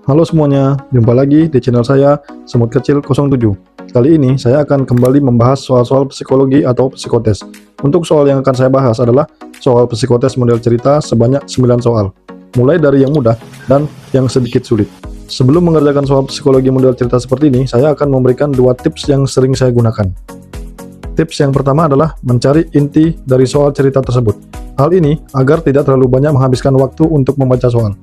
Halo semuanya, jumpa lagi di channel saya Semut Kecil 07. Kali ini saya akan kembali membahas soal-soal psikologi atau psikotes. Untuk soal yang akan saya bahas adalah soal psikotes model cerita sebanyak 9 soal, mulai dari yang mudah dan yang sedikit sulit. Sebelum mengerjakan soal psikologi model cerita seperti ini, saya akan memberikan dua tips yang sering saya gunakan. Tips yang pertama adalah mencari inti dari soal cerita tersebut. Hal ini agar tidak terlalu banyak menghabiskan waktu untuk membaca soal.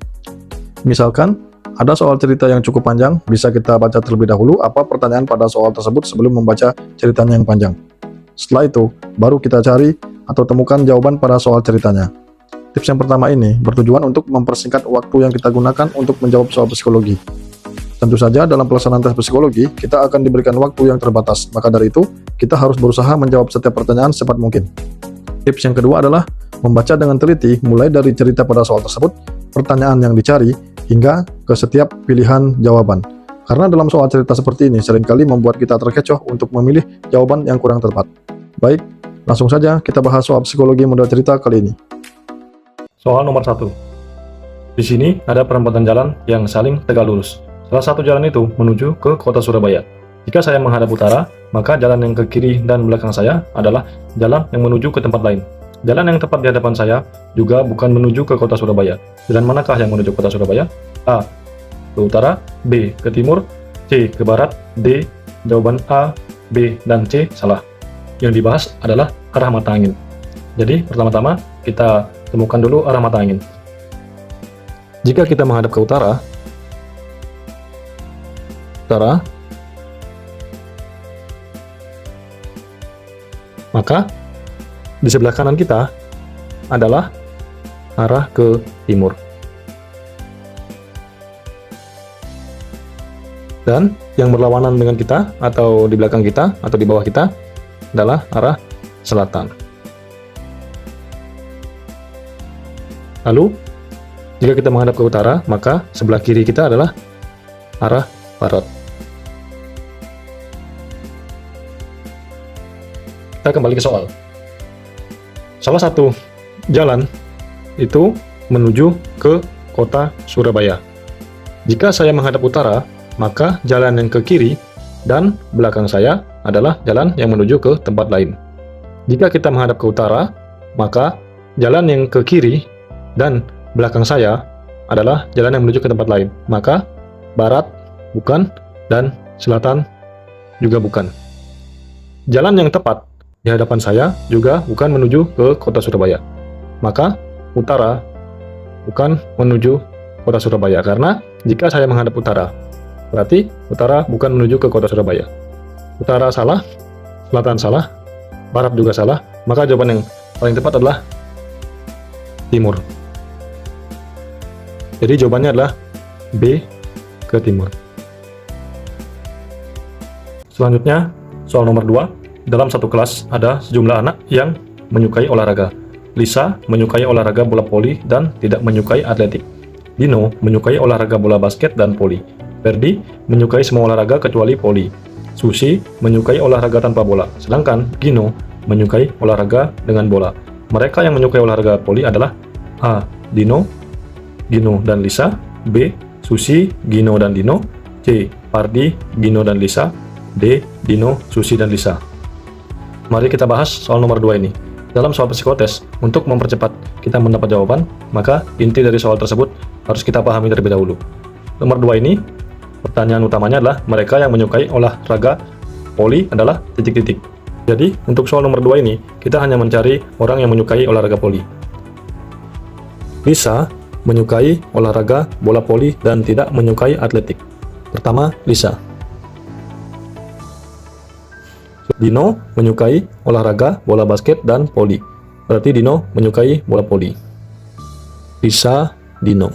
Misalkan, ada soal cerita yang cukup panjang, bisa kita baca terlebih dahulu apa pertanyaan pada soal tersebut sebelum membaca ceritanya yang panjang. Setelah itu, baru kita cari atau temukan jawaban pada soal ceritanya. Tips yang pertama ini bertujuan untuk mempersingkat waktu yang kita gunakan untuk menjawab soal psikologi. Tentu saja dalam pelaksanaan tes psikologi, kita akan diberikan waktu yang terbatas, maka dari itu, kita harus berusaha menjawab setiap pertanyaan secepat mungkin. Tips yang kedua adalah membaca dengan teliti mulai dari cerita pada soal tersebut, pertanyaan yang dicari, hingga ke setiap pilihan jawaban. Karena dalam soal cerita seperti ini seringkali membuat kita terkecoh untuk memilih jawaban yang kurang tepat. Baik, langsung saja kita bahas soal psikologi model cerita kali ini. Soal nomor 1. Di sini ada perempatan jalan yang saling tegak lurus. Salah satu jalan itu menuju ke kota Surabaya. Jika saya menghadap utara, maka jalan yang ke kiri dan belakang saya adalah jalan yang menuju ke tempat lain. Jalan yang tepat di hadapan saya juga bukan menuju ke kota Surabaya. Jalan manakah yang menuju kota Surabaya? A. Ke utara, B. Ke timur, C. Ke barat, D. Jawaban A, B, dan C salah. Yang dibahas adalah arah mata angin. Jadi, pertama-tama kita temukan dulu arah mata angin. Jika kita menghadap ke utara, maka di sebelah kanan kita adalah arah ke timur. Dan yang berlawanan dengan kita, atau di belakang kita, atau di bawah kita, adalah arah selatan. Lalu, jika kita menghadap ke utara, maka sebelah kiri kita adalah arah barat. Kita kembali ke soal. Salah satu jalan itu menuju ke kota Surabaya. Jika saya menghadap utara, maka jalan yang ke kiri dan belakang saya adalah jalan yang menuju ke tempat lain. Jika kita menghadap ke utara, maka jalan yang ke kiri dan belakang saya adalah jalan yang menuju ke tempat lain. Maka barat bukan dan selatan juga bukan. Jalan yang tepat di hadapan saya juga bukan menuju ke kota Surabaya. Maka utara bukan menuju kota Surabaya, karena jika saya menghadap utara, berarti utara bukan menuju ke kota Surabaya. Utara salah, selatan salah, barat juga salah, maka jawaban yang paling tepat adalah timur. Jadi jawabannya adalah B, ke timur. Selanjutnya, soal nomor 2. Dalam satu kelas ada sejumlah anak yang menyukai olahraga. Lisa menyukai olahraga bola voli dan tidak menyukai atletik. Dino menyukai olahraga bola basket dan voli. Ferdi menyukai semua olahraga kecuali voli. Susi menyukai olahraga tanpa bola, sedangkan Gino menyukai olahraga dengan bola. Mereka yang menyukai olahraga voli adalah A. Dino, Gino dan Lisa. B. Susi, Gino dan Dino. C. Fardi, Gino dan Lisa. D. Dino, Susi dan Lisa. Mari kita bahas soal nomor 2 ini. Dalam soal psikotes, untuk mempercepat kita mendapat jawaban, maka inti dari soal tersebut harus kita pahami terlebih dahulu. Nomor 2 ini, pertanyaan utamanya adalah mereka yang menyukai olahraga voli adalah titik-titik. Jadi, untuk soal nomor 2 ini, kita hanya mencari orang yang menyukai olahraga voli. Lisa menyukai olahraga bola voli dan tidak menyukai atletik. Pertama, Lisa. Dino menyukai olahraga bola basket dan voli. Berarti Dino menyukai bola voli. Lisa, Dino.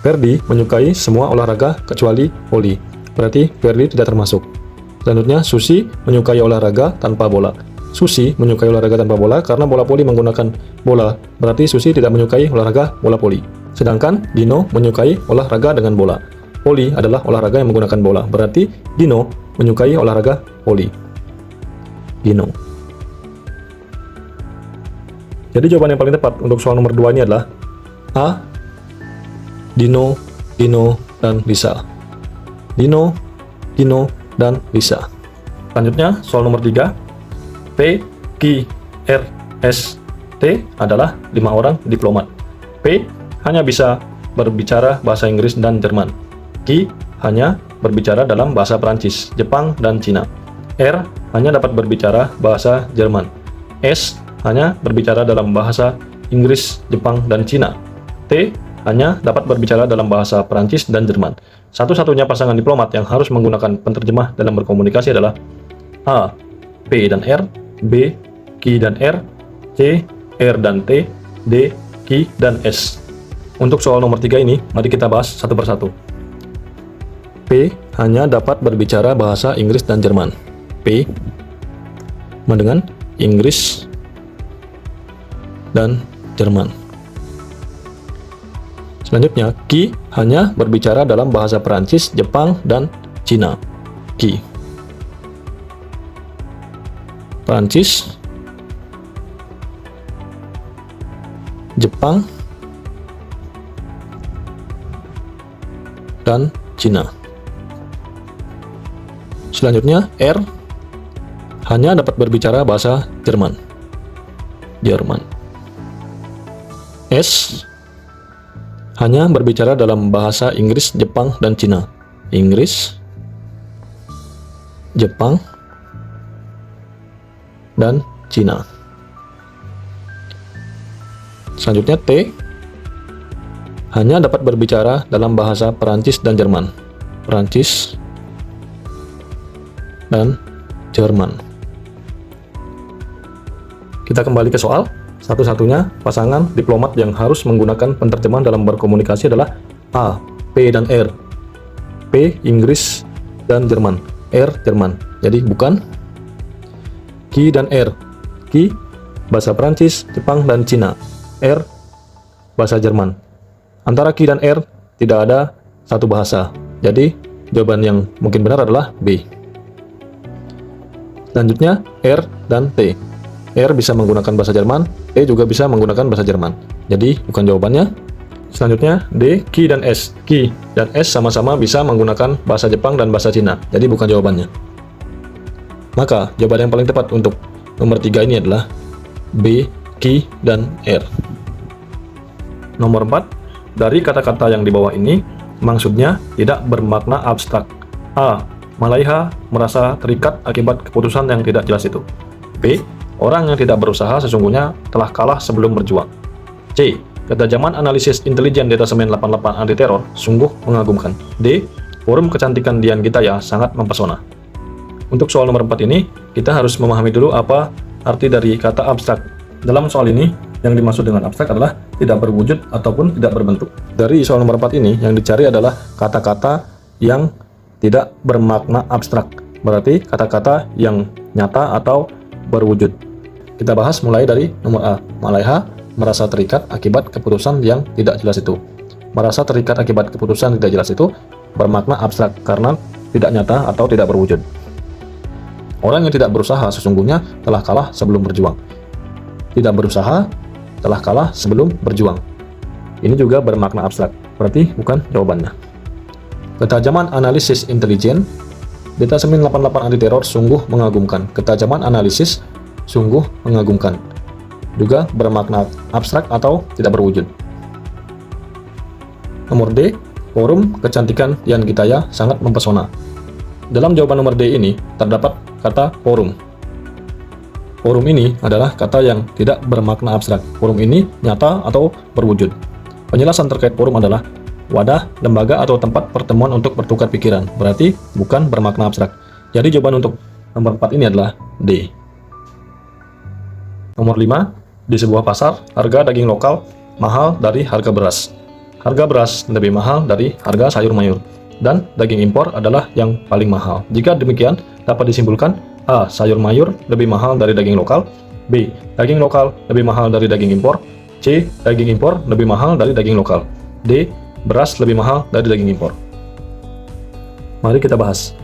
Ferdi menyukai semua olahraga kecuali voli. Berarti Ferdi tidak termasuk. Selanjutnya, Susi menyukai olahraga tanpa bola. Susi menyukai olahraga tanpa bola karena bola voli menggunakan bola. Berarti Susi tidak menyukai olahraga bola voli. Sedangkan Dino menyukai olahraga dengan bola. Voli adalah olahraga yang menggunakan bola. Berarti Dino menyukai olahraga voli. Dino. Jadi jawaban yang paling tepat untuk soal nomor 2 ini adalah A. Dino, dan Lisa. Dino, dan Lisa. Selanjutnya, soal nomor 3. P, Q, R, S, T adalah 5 orang diplomat. P hanya bisa berbicara bahasa Inggris dan Jerman. Q hanya berbicara dalam bahasa Perancis, Jepang, dan Cina. R hanya dapat berbicara bahasa Jerman. S hanya berbicara dalam bahasa Inggris, Jepang, dan Cina. T hanya dapat berbicara dalam bahasa Perancis dan Jerman. Satu-satunya pasangan diplomat yang harus menggunakan penterjemah dalam berkomunikasi adalah A. P dan R, B. Q dan R, C. R dan T, D. Q dan S. Untuk soal nomor 3 ini, mari kita bahas satu persatu. P hanya dapat berbicara bahasa Inggris dan Jerman. P dengan Inggris dan Jerman. Selanjutnya, Q hanya berbicara dalam bahasa Perancis, Jepang, dan Cina. Q. Perancis, Jepang, dan Cina. Selanjutnya, R hanya dapat berbicara bahasa Jerman. S hanya berbicara dalam bahasa Inggris, Jepang, dan Cina. Inggris, Jepang, dan Cina. Selanjutnya, T hanya dapat berbicara dalam bahasa Perancis dan Jerman. Perancis dan Jerman. Kita kembali ke soal. Satu-satunya pasangan diplomat yang harus menggunakan penterjemahan dalam berkomunikasi adalah A. P dan R. P Inggris dan Jerman. R Jerman. Jadi bukan Q dan R. Q bahasa Perancis, Jepang, dan Cina. R bahasa Jerman. Antara Q dan R tidak ada satu bahasa. Jadi jawaban yang mungkin benar adalah B. Selanjutnya R dan T. R bisa menggunakan bahasa Jerman, T juga bisa menggunakan bahasa Jerman. Jadi bukan jawabannya. Selanjutnya D, Q, dan S. Q dan S sama-sama bisa menggunakan bahasa Jepang dan bahasa Cina. Jadi bukan jawabannya. Maka jawaban yang paling tepat untuk nomor 3 ini adalah B, Q, dan R. Nomor 4. Dari kata-kata yang di bawah ini, maksudnya tidak bermakna abstrak. A. Malaiha merasa terikat akibat keputusan yang tidak jelas itu. B. Orang yang tidak berusaha sesungguhnya telah kalah sebelum berjuang. C. Ketajaman analisis intelijen detasemen 88 anti teror sungguh mengagumkan. D. Forum kecantikan Dian Gitaya sangat mempesona. Untuk soal nomor 4 ini, kita harus memahami dulu apa arti dari kata abstrak. Dalam soal ini, yang dimaksud dengan abstrak adalah tidak berwujud ataupun tidak berbentuk. Dari soal nomor 4 ini, yang dicari adalah kata-kata yang tidak bermakna abstrak. Berarti kata-kata yang nyata atau berwujud. Kita bahas mulai dari nomor A. Malaiha merasa terikat akibat keputusan yang tidak jelas itu. Merasa terikat akibat keputusan tidak jelas itu bermakna abstrak karena tidak nyata atau tidak berwujud. Orang yang tidak berusaha sesungguhnya telah kalah sebelum berjuang. Tidak berusaha telah kalah sebelum berjuang. Ini juga bermakna abstrak, berarti bukan jawabannya. Ketajaman analisis intelijen detasemen 88 anti teror sungguh mengagumkan. Ketajaman analisis sungguh mengagumkan. Juga bermakna abstrak atau tidak berwujud. Nomor D. Forum kecantikan Dian Gitaya sangat mempesona. Dalam jawaban nomor D ini terdapat kata forum. Forum ini adalah kata yang tidak bermakna abstrak. Forum ini nyata atau berwujud. Penjelasan terkait forum adalah wadah, lembaga, atau tempat pertemuan untuk bertukar pikiran. Berarti bukan bermakna abstrak. Jadi jawaban untuk nomor 4 ini adalah D. Nomor 5. Di sebuah pasar, harga daging lokal mahal dari harga beras. Harga beras lebih mahal dari harga sayur mayur. Dan daging impor adalah yang paling mahal. Jika demikian, dapat disimpulkan A. Sayur mayur lebih mahal dari daging lokal. B. Daging lokal lebih mahal dari daging impor. C. Daging impor lebih mahal dari daging lokal. D. Beras lebih mahal dari daging impor. Mari kita bahas.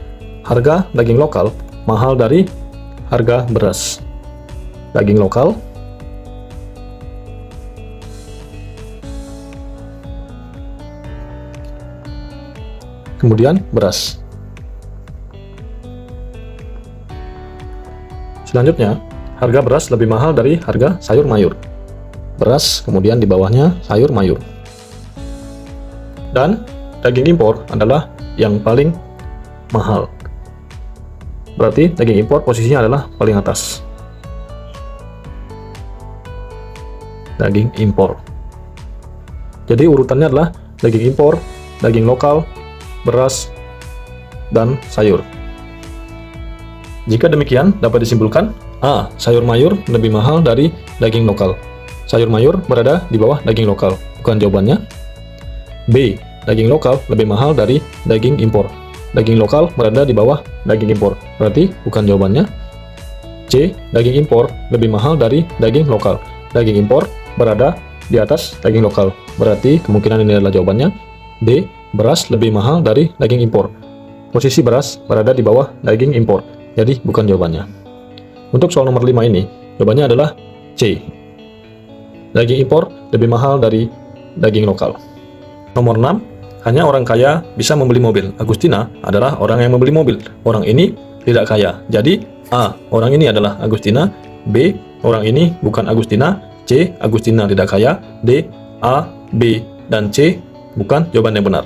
Harga daging lokal mahal dari harga beras. Daging lokal kemudian beras. Selanjutnya, harga beras lebih mahal dari harga sayur mayur. Beras, kemudian di bawahnya sayur mayur. Dan daging impor adalah yang paling mahal. Berarti daging impor posisinya adalah paling atas. Daging impor. Jadi urutannya adalah daging impor, daging lokal, beras, dan sayur. Jika demikian, dapat disimpulkan A. Sayur mayur lebih mahal dari daging lokal. Sayur mayur berada di bawah daging lokal. Bukan jawabannya. B. Daging lokal lebih mahal dari daging impor. Daging lokal berada di bawah daging impor. Berarti bukan jawabannya. C. Daging impor lebih mahal dari daging lokal. Daging impor berada di atas daging lokal. Berarti kemungkinan ini adalah jawabannya. D. Beras lebih mahal dari daging impor. Posisi beras berada di bawah daging impor. Jadi bukan jawabannya. Untuk soal nomor 5 ini, jawabannya adalah C. Daging impor lebih mahal dari daging lokal. Nomor 6, hanya orang kaya bisa membeli mobil. Agustina adalah orang yang membeli mobil. Orang ini tidak kaya. Jadi A. Orang ini adalah Agustina. B. Orang ini bukan Agustina. C. Agustina tidak kaya. D. A, B, dan C bukan jawaban yang benar.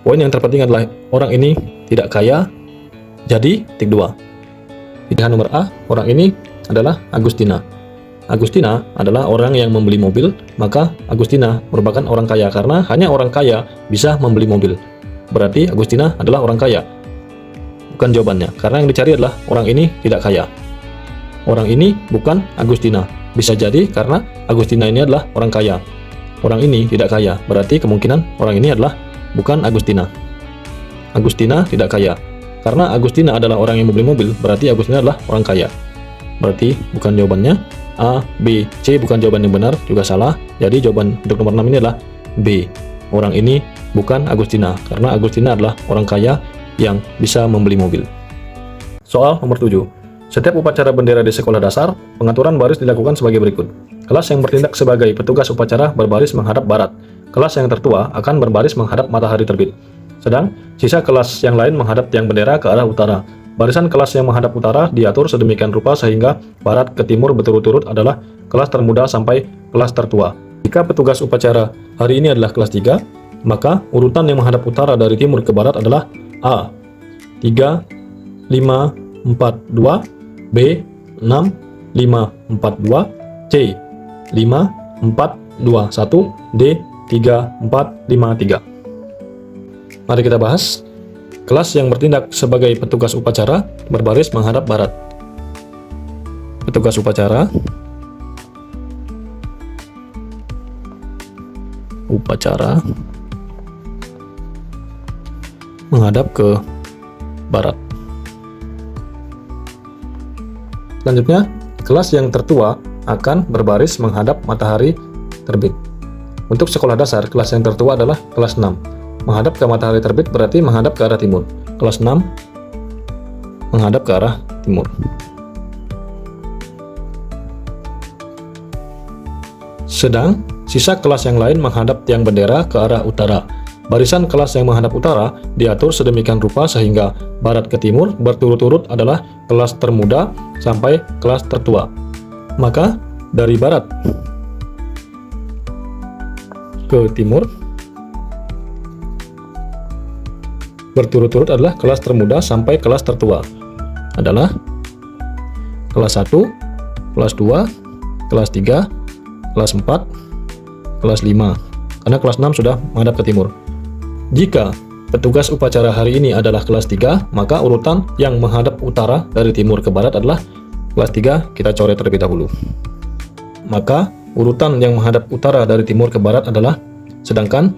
Poin yang terpenting adalah orang ini tidak kaya. Jadi, tik 2. Pilihan nomor A, orang ini adalah Agustina. Agustina adalah orang yang membeli mobil, maka Agustina merupakan orang kaya karena hanya orang kaya bisa membeli mobil. Berarti Agustina adalah orang kaya. Bukan jawabannya, karena yang dicari adalah orang ini tidak kaya. Orang ini bukan Agustina. Bisa jadi karena Agustina ini adalah orang kaya. Orang ini tidak kaya, berarti kemungkinan orang ini adalah bukan Agustina. Agustina tidak kaya. Karena Agustina adalah orang yang membeli mobil, berarti Agustina adalah orang kaya. Berarti bukan jawabannya. A, B, C bukan jawaban yang benar, juga salah. Jadi jawaban untuk nomor 6 ini adalah B. Orang ini bukan Agustina, karena Agustina adalah orang kaya yang bisa membeli mobil. Soal nomor 7. Setiap upacara bendera di sekolah dasar, pengaturan baris dilakukan sebagai berikut. Kelas yang bertindak sebagai petugas upacara berbaris menghadap barat. Kelas yang tertua akan berbaris menghadap matahari terbit. Sedang sisa kelas yang lain menghadap tiang bendera ke arah utara. Barisan kelas yang menghadap utara diatur sedemikian rupa sehingga barat ke timur berturut-turut adalah kelas termuda sampai kelas tertua. Jika petugas upacara hari ini adalah kelas 3, maka urutan yang menghadap utara dari timur ke barat adalah A. 3, 5, 4, 2, B. 6, 5, 4, 2, C. 5, 4, 2, 1, D. 3, 4, 5, 3. Mari kita bahas. Kelas yang bertindak sebagai petugas upacara berbaris menghadap barat. Petugas upacara menghadap ke barat. Selanjutnya, kelas yang tertua akan berbaris menghadap matahari terbit. Untuk sekolah dasar, kelas yang tertua adalah kelas 6. Menghadap ke matahari terbit berarti menghadap ke arah timur. Kelas 6 menghadap ke arah timur. Sedang sisa kelas yang lain menghadap tiang bendera ke arah utara. Barisan kelas yang menghadap utara diatur sedemikian rupa sehingga barat ke timur berturut-turut adalah kelas termuda sampai kelas tertua. Maka dari barat ke timur berturut-turut adalah kelas termuda sampai kelas tertua. Adalah kelas 1, kelas 2, kelas 3, kelas 4, kelas 5. Karena kelas 6 sudah menghadap ke timur. Jika petugas upacara hari ini adalah kelas 3, maka urutan yang menghadap utara dari timur ke barat adalah kelas 3, kita coret terlebih dahulu. Maka urutan yang menghadap utara dari timur ke barat adalah, sedangkan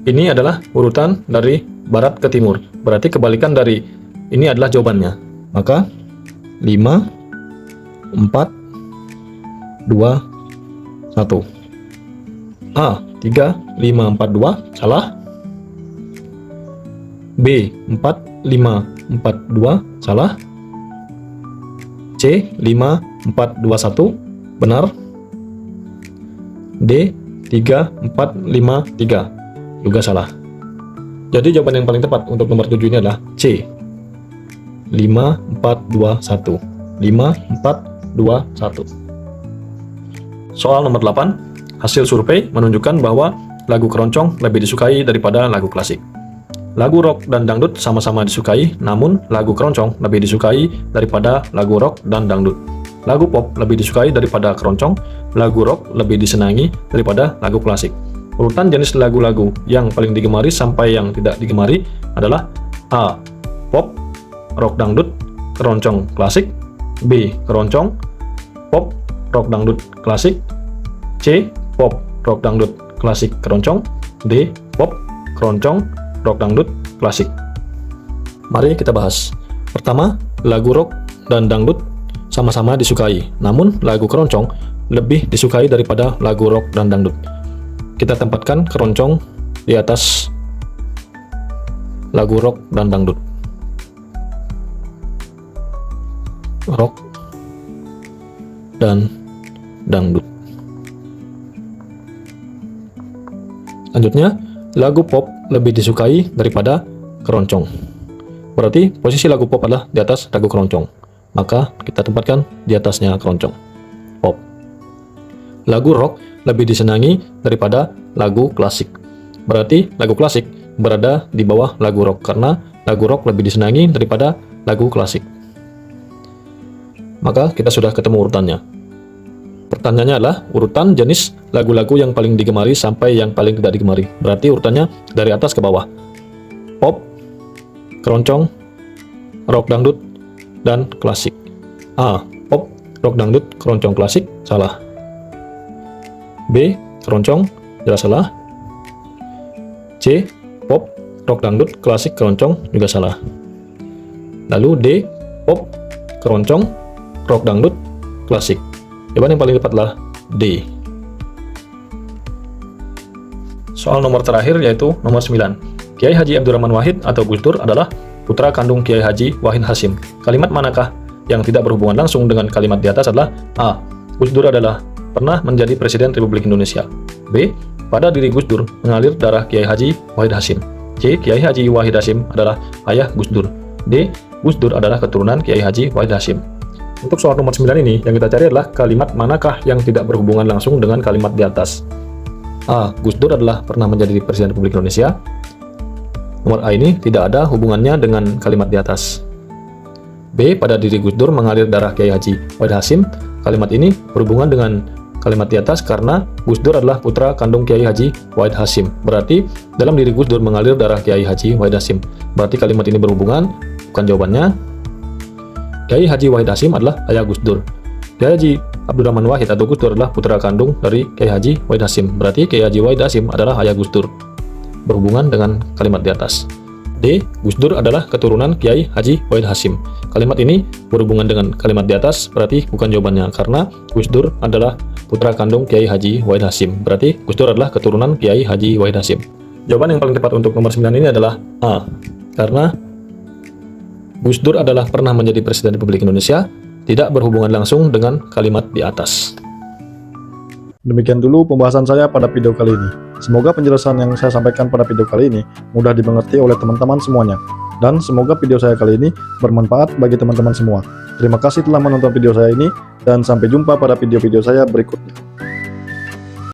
ini adalah urutan dari barat ke timur. Berarti kebalikan dari ini adalah jawabannya. Maka 5, 4, 2, 1. A. 3, 5, 4, 2. Salah. B. 4, 5, 4, 2. Salah. C. 5, 4, 2, 1. Benar. D. 3, 4, 5, 3. Juga salah. Jadi jawaban yang paling tepat untuk nomor 7 ini adalah C. 5, 4, 2, 1. 5, 4, 2, 1. Soal nomor 8. Hasil survei menunjukkan bahwa lagu keroncong lebih disukai daripada lagu klasik. Lagu rock dan dangdut sama-sama disukai, namun lagu keroncong lebih disukai daripada lagu rock dan dangdut. Lagu pop lebih disukai daripada keroncong, lagu rock lebih disenangi daripada lagu klasik. Urutan jenis lagu-lagu yang paling digemari sampai yang tidak digemari adalah A. Pop, rock dangdut, keroncong klasik. B. Keroncong, pop, rock dangdut klasik. C. Pop, rock dangdut klasik keroncong. D. Pop, keroncong, rock dangdut klasik. Mari kita bahas. Pertama, lagu rock dan dangdut sama-sama disukai, namun lagu keroncong lebih disukai daripada lagu rock dan dangdut. Kita tempatkan keroncong di atas lagu rock dan dangdut. Rock dan dangdut. Selanjutnya, lagu pop lebih disukai daripada keroncong. Berarti posisi lagu pop adalah di atas lagu keroncong. Maka kita tempatkan di atasnya keroncong. Pop. Lagu rock lebih disenangi daripada lagu klasik. Berarti lagu klasik berada di bawah lagu rock karena lagu rock lebih disenangi daripada lagu klasik. Maka kita sudah ketemu urutannya. Pertanyaannya adalah urutan jenis lagu-lagu yang paling digemari sampai yang paling tidak digemari. Berarti urutannya dari atas ke bawah. Pop, keroncong, rock dangdut, dan klasik. A. Pop, rock dangdut, keroncong klasik. Salah. B. Keroncong. Jelas salah. C. Pop, rock dangdut, klasik, keroncong. Juga salah. Lalu D. Pop, keroncong, rock dangdut, klasik. Jawaban yang paling tepat adalah D. Soal nomor terakhir yaitu nomor 9. Kiai Haji Abdurrahman Wahid atau Gus Dur adalah putra kandung Kiai Haji Wahid Hasyim. Kalimat manakah yang tidak berhubungan langsung dengan kalimat di atas adalah A. Gus Dur adalah pernah menjadi Presiden Republik Indonesia. B. Pada diri Gus Dur mengalir darah Kiai Haji Wahid Hasyim. C. Kiai Haji Wahid Hasyim adalah ayah Gus Dur. D. Gus Dur adalah keturunan Kiai Haji Wahid Hasyim. Untuk soal nomor 9 ini, yang kita cari adalah kalimat manakah yang tidak berhubungan langsung dengan kalimat di atas. A. Gus Dur adalah pernah menjadi Presiden Republik Indonesia. Nomor A ini tidak ada hubungannya dengan kalimat di atas. B. Pada diri Gus Dur mengalir darah Kiai Haji Wahid Hasyim. Kalimat ini berhubungan dengan kalimat di atas karena Gus Dur adalah putra kandung Kiai Haji Wahid Hasyim. Berarti dalam diri Gus Dur mengalir darah Kiai Haji Wahid Hasyim. Berarti kalimat ini berhubungan, bukan jawabannya. Kiai Haji Wahid Hasyim adalah ayah Gus Dur. Kiai Haji Abdurrahman Wahid atau Gus Dur adalah putra kandung dari Kiai Haji Wahid Hasyim. Berarti Kiai Haji Wahid Hasyim adalah ayah Gus Dur. Berhubungan dengan kalimat di atas. D. Gus Dur adalah keturunan Kiai Haji Wahid Hasyim. Kalimat ini berhubungan dengan kalimat di atas, berarti bukan jawabannya karena Gus Dur adalah putra kandung Kiai Haji Wahid Hasyim. Berarti Gus Dur adalah keturunan Kiai Haji Wahid Hasyim. Jawaban yang paling tepat untuk nomor 9 ini adalah A. Karena Gus Dur adalah pernah menjadi Presiden Republik Indonesia, tidak berhubungan langsung dengan kalimat di atas. Demikian dulu pembahasan saya pada video kali ini. Semoga penjelasan yang saya sampaikan pada video kali ini mudah dimengerti oleh teman-teman semuanya. Dan semoga video saya kali ini bermanfaat bagi teman-teman semua. Terima kasih telah menonton video saya ini, dan sampai jumpa pada video-video saya berikutnya.